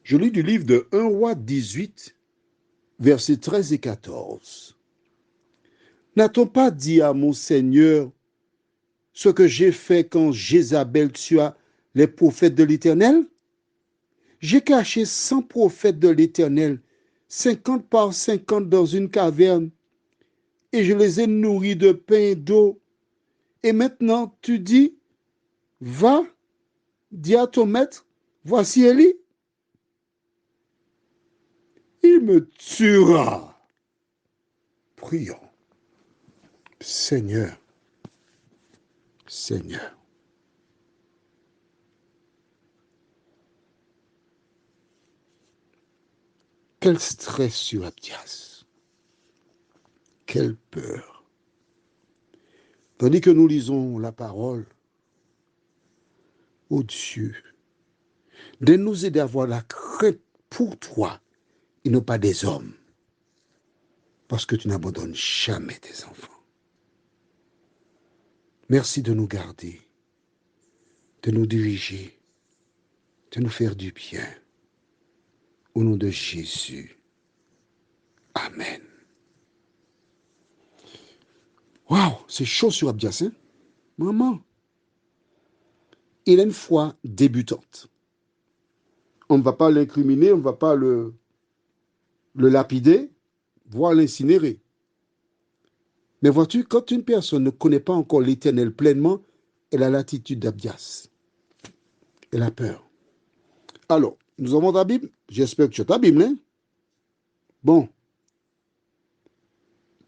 Je lis du livre de 1 roi 18, versets 13 et 14. N'a-t-on pas dit à mon Seigneur ce que j'ai fait quand Jézabel tua les prophètes de l'Éternel? J'ai caché 100 prophètes de l'Éternel, 50 par 50 dans une caverne, et je les ai nourris de pain et d'eau. Et maintenant, tu dis, va, dis à ton maître, voici Élie. Il me tuera. Prions. Seigneur, Seigneur. Quel stress sur Abdias. Quelle peur. Tandis que nous lisons la parole, ô Dieu, de nous aider à avoir la crainte pour toi et non pas des hommes. Parce que tu n'abandonnes jamais tes enfants. Merci de nous garder, de nous diriger, de nous faire du bien. Au nom de Jésus. Amen. Waouh, c'est chaud sur Abdias, hein? Maman. Il a une foi débutante. On ne va pas l'incriminer, on ne va pas le lapider, voire l'incinérer. Mais vois-tu, quand une personne ne connaît pas encore l'Éternel pleinement, elle a l'attitude d'Abdias. Elle a peur. Alors, nous avons ta Bible. J'espère que tu as ta Bible, hein? Bon.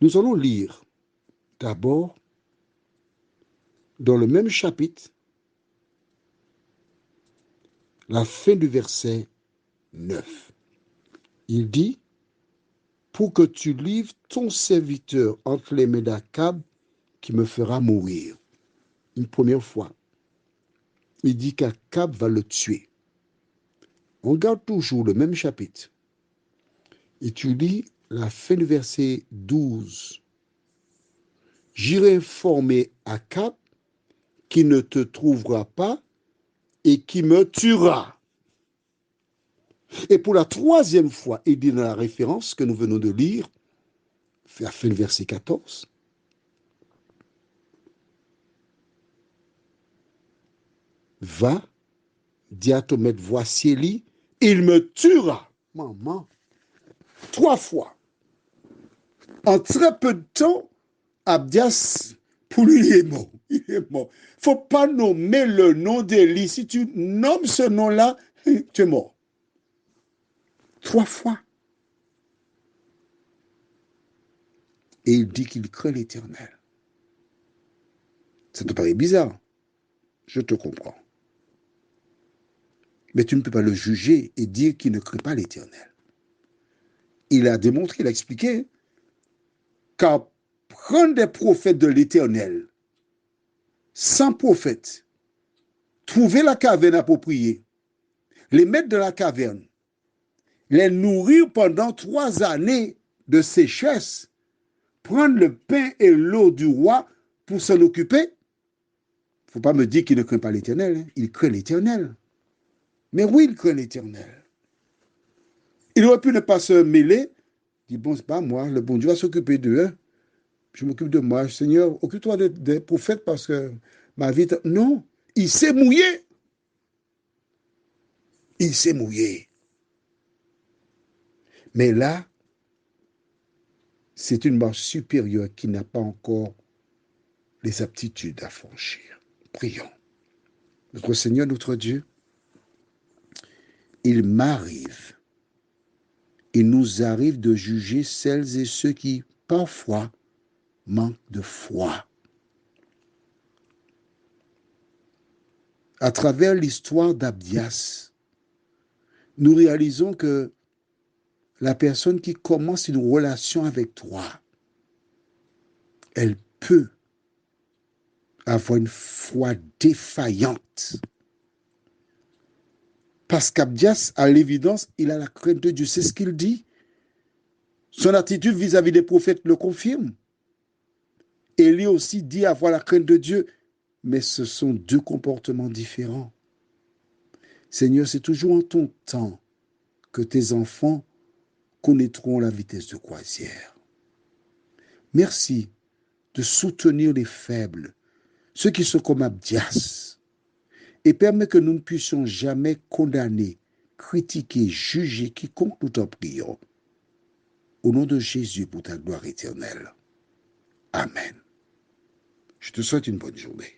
Nous allons lire d'abord dans le même chapitre la fin du verset 9. Il dit, pour que tu livres ton serviteur entre les mains d'Akab qui me fera mourir. Une première fois. Il dit qu'Akab va le tuer. On regarde toujours le même chapitre. Et tu lis la fin du verset 12. J'irai informer Akab qui ne te trouvera pas et qui me tuera. Et pour la troisième fois, il dit dans la référence que nous venons de lire, la fin du verset 14, va, dis à ton maître, voici Élie, il me tuera. Maman, 3 fois. En très peu de temps, Abdias, pour lui, il est mort. Il est mort. Il ne faut pas nommer le nom d'Élie. Si tu nommes ce nom-là, tu es mort. 3 fois. Et il dit qu'il craint l'Éternel. Ça te paraît bizarre. Je te comprends. Mais tu ne peux pas le juger et dire qu'il ne craint pas l'Éternel. Il a démontré, il a expliqué qu'à prendre des prophètes de l'Éternel, 100 prophètes, trouver la caverne appropriée, les mettre dans la caverne, les nourrir pendant 3 années de sécheresse, prendre le pain et l'eau du roi pour s'en occuper. Il ne faut pas me dire qu'il ne craint pas l'Éternel. Hein. Il craint l'Éternel. Mais oui, il craint l'Éternel. Il aurait pu ne pas se mêler. Il dit, bon, c'est pas moi, le bon Dieu va s'occuper d'eux. Hein. Je m'occupe de moi. Seigneur, occupe-toi des prophètes parce que ma vie... Non, il s'est mouillé. Il s'est mouillé. Mais là, c'est une marche supérieure qui n'a pas encore les aptitudes à franchir. Prions. Notre Seigneur, notre Dieu, il nous arrive de juger celles et ceux qui, parfois, manquent de foi. À travers l'histoire d'Abdias, nous réalisons que la personne qui commence une relation avec toi, elle peut avoir une foi défaillante. Parce qu'Abdias, à l'évidence, il a la crainte de Dieu. C'est ce qu'il dit. Son attitude vis-à-vis des prophètes le confirme. Élie aussi dit avoir la crainte de Dieu. Mais ce sont 2 comportements différents. Seigneur, c'est toujours en ton temps que tes enfants connaîtront la vitesse de croisière. Merci de soutenir les faibles, ceux qui sont comme Abdias, et permet que nous ne puissions jamais condamner, critiquer, juger quiconque nous t'en prions. Au nom de Jésus pour ta gloire éternelle. Amen. Je te souhaite une bonne journée.